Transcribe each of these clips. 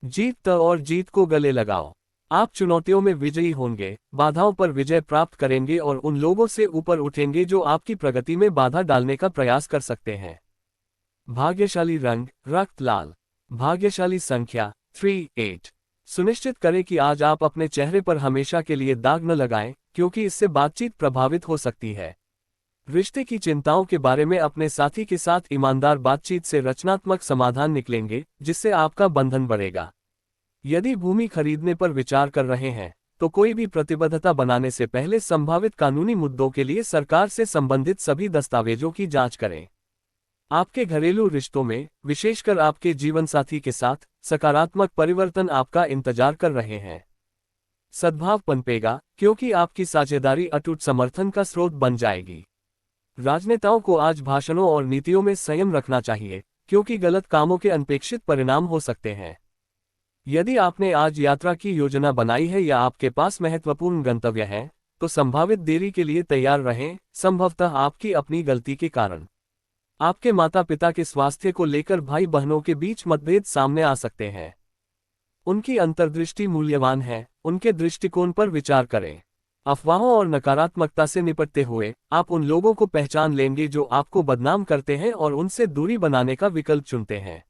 जीत त और जीत को गले लगाओ। आप चुनौतियों में विजयी होंगे, बाधाओं पर विजय प्राप्त करेंगे और उन लोगों से ऊपर उठेंगे जो आपकी प्रगति में बाधा डालने का प्रयास कर सकते हैं। भाग्यशाली रंग रक्त लाल। भाग्यशाली संख्या 38। सुनिश्चित करें कि आज आप अपने चेहरे पर हमेशा के लिए दाग न लगाएं, क्योंकि इससे बातचीत प्रभावित हो सकती है। रिश्ते की चिंताओं के बारे में अपने साथी के साथ ईमानदार बातचीत से रचनात्मक समाधान निकलेंगे, जिससे आपका बंधन बढ़ेगा। यदि भूमि खरीदने पर विचार कर रहे हैं, तो कोई भी प्रतिबद्धता बनाने से पहले संभावित कानूनी मुद्दों के लिए सरकार से संबंधित सभी दस्तावेजों की जांच करें। आपके घरेलू रिश्तों में, विशेषकर आपके जीवनसाथी के साथ, सकारात्मक परिवर्तन आपका इंतजार कर रहे हैं। सद्भाव पनपेगा, क्योंकि आपकी साझेदारी अटूट समर्थन का स्रोत बन जाएगी। राजनेताओं को आज भाषणों और नीतियों में संयम रखना चाहिए, क्योंकि गलत कामों के अनपेक्षित परिणाम हो सकते हैं। यदि आपने आज यात्रा की योजना बनाई है या आपके पास महत्वपूर्ण गंतव्य है, तो संभावित देरी के लिए तैयार रहें, संभवतः आपकी अपनी गलती के कारण। आपके माता पिता के स्वास्थ्य को लेकर भाई बहनों के बीच मतभेद सामने आ सकते हैं। उनकी अंतर्दृष्टि मूल्यवान है, उनके दृष्टिकोण पर विचार करें। अफवाहों और नकारात्मकता से निपटते हुए, आप उन लोगों को पहचान लेंगे जो आपको बदनाम करते हैं और उनसे दूरी बनाने का विकल्प चुनते हैं।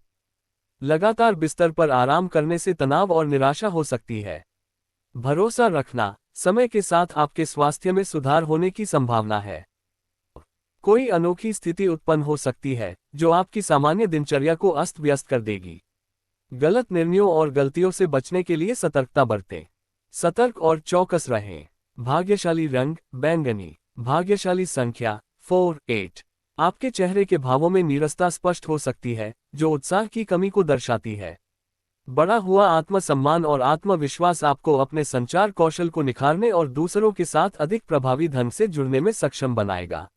लगातार बिस्तर पर आराम करने से तनाव और निराशा हो सकती है। भरोसा रखना, समय के साथ आपके स्वास्थ्य में सुधार होने की संभावना है। कोई अनोखी स्थिति उत्पन्न हो सकती है, जो आपकी सामान्य दिनचर्या को अस्त व्यस्त कर देगी। गलत निर्णयों और गलतियों से बचने के लिए सतर्कता बरतें। सतर्क और चौकस रहें। भाग्यशाली रंग बैंगनी। भाग्यशाली संख्या 48। आपके चेहरे के भावों में नीरसता स्पष्ट हो सकती है, जो उत्साह की कमी को दर्शाती है। बढ़ा हुआ आत्मसम्मान और आत्मविश्वास आपको अपने संचार कौशल को निखारने और दूसरों के साथ अधिक प्रभावी ढंग से जुड़ने में सक्षम बनाएगा।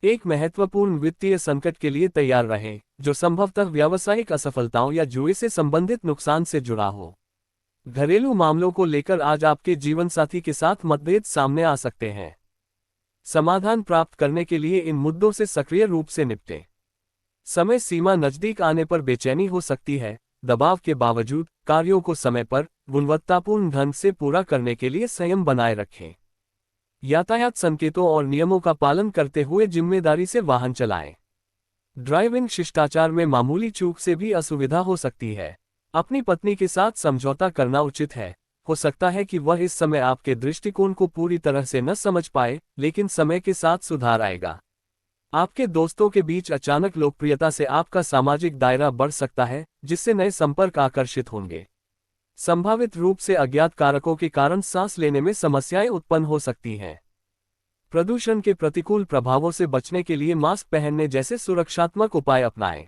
एक महत्वपूर्ण वित्तीय संकट के लिए तैयार रहें, जो संभवतः व्यावसायिक असफलताओं या जुए से संबंधित नुकसान से जुड़ा हो। घरेलू मामलों को लेकर आज आपके जीवनसाथी के साथ मतभेद सामने आ सकते हैं। समाधान प्राप्त करने के लिए इन मुद्दों से सक्रिय रूप से निपटें। समय सीमा नजदीक आने पर बेचैनी हो सकती है। दबाव के बावजूद कार्यों को समय पर गुणवत्तापूर्ण ढंग से पूरा करने के लिए संयम बनाए रखें। यातायात संकेतों और नियमों का पालन करते हुए जिम्मेदारी से वाहन चलाएं। ड्राइविंग शिष्टाचार में मामूली चूक से भी असुविधा हो सकती है। अपनी पत्नी के साथ समझौता करना उचित है। हो सकता है कि वह इस समय आपके दृष्टिकोण को पूरी तरह से न समझ पाए, लेकिन समय के साथ सुधार आएगा। आपके दोस्तों के बीच अचानक लोकप्रियता से आपका सामाजिक दायरा बढ़ सकता है, जिससे नए संपर्क आकर्षित होंगे। संभावित रूप से अज्ञात कारकों के कारण सांस लेने में समस्याएं उत्पन्न हो सकती हैं। प्रदूषण के प्रतिकूल प्रभावों से बचने के लिए मास्क पहनने जैसे सुरक्षात्मक उपाय अपनाएं।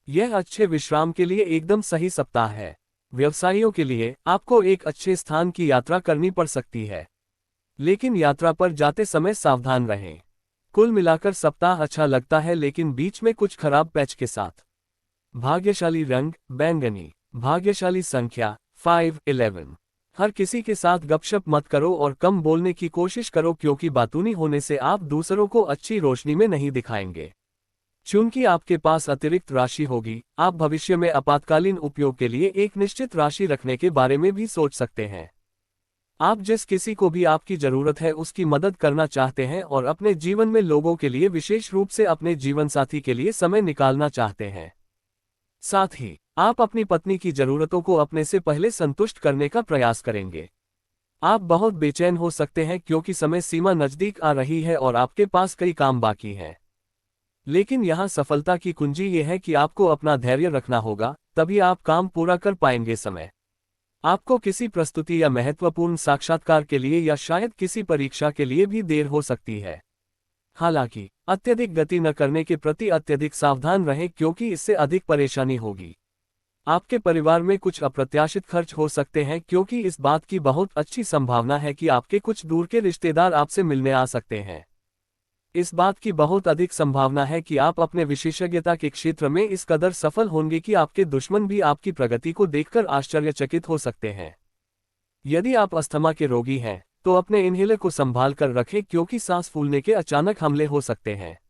यह अच्छे विश्राम के लिए एकदम सही सप्ताह है। व्यवसायियों के लिए आपको एक अच्छे स्थान की यात्रा करनी पड़ सकती है, लेकिन यात्रा पर जाते समय सावधान रहें। कुल मिलाकर सप्ताह अच्छा लगता है, लेकिन बीच में कुछ खराब पैच के साथ। भाग्यशाली रंग बैंगनी। भाग्यशाली संख्या 511। हर किसी के साथ गपशप मत करो और कम बोलने की कोशिश करो, क्योंकि बातूनी होने से आप दूसरों को अच्छी रोशनी में नहीं दिखाएंगे। चूंकि आपके पास अतिरिक्त राशि होगी, आप भविष्य में आपातकालीन उपयोग के लिए एक निश्चित राशि रखने के बारे में भी सोच सकते हैं। आप जिस किसी को भी आपकी जरूरत है उसकी मदद करना चाहते हैं और अपने जीवन में लोगों के लिए, विशेष रूप से अपने जीवनसाथी के लिए समय निकालना चाहते हैं। साथ ही आप अपनी पत्नी की जरूरतों को अपने से पहले संतुष्ट करने का प्रयास करेंगे। आप बहुत बेचैन हो सकते हैं, क्योंकि समय सीमा नजदीक आ रही है और आपके पास कई काम बाकी हैं। लेकिन यहाँ सफलता की कुंजी ये है कि आपको अपना धैर्य रखना होगा, तभी आप काम पूरा कर पाएंगे। समय आपको किसी प्रस्तुति या महत्वपूर्ण साक्षात्कार के लिए या शायद किसी परीक्षा के लिए भी देर हो सकती है। हालांकि अत्यधिक गति न करने के प्रति अत्यधिक सावधान रहें, क्योंकि इससे अधिक परेशानी होगी। आपके परिवार में कुछ अप्रत्याशित खर्च हो सकते हैं, क्योंकि इस बात की बहुत अच्छी संभावना है कि आपके कुछ दूर के रिश्तेदार आपसे मिलने आ सकते हैं। इस बात की बहुत अधिक संभावना है कि आप अपने विशेषज्ञता के क्षेत्र में इस कदर सफल होंगे कि आपके दुश्मन भी आपकी प्रगति को देखकर आश्चर्यचकित हो सकते हैं। यदि आप अस्थमा के रोगी हैं, तो अपने इन्हेलर को संभाल कर रखें, क्योंकि सांस फूलने के अचानक हमले हो सकते हैं।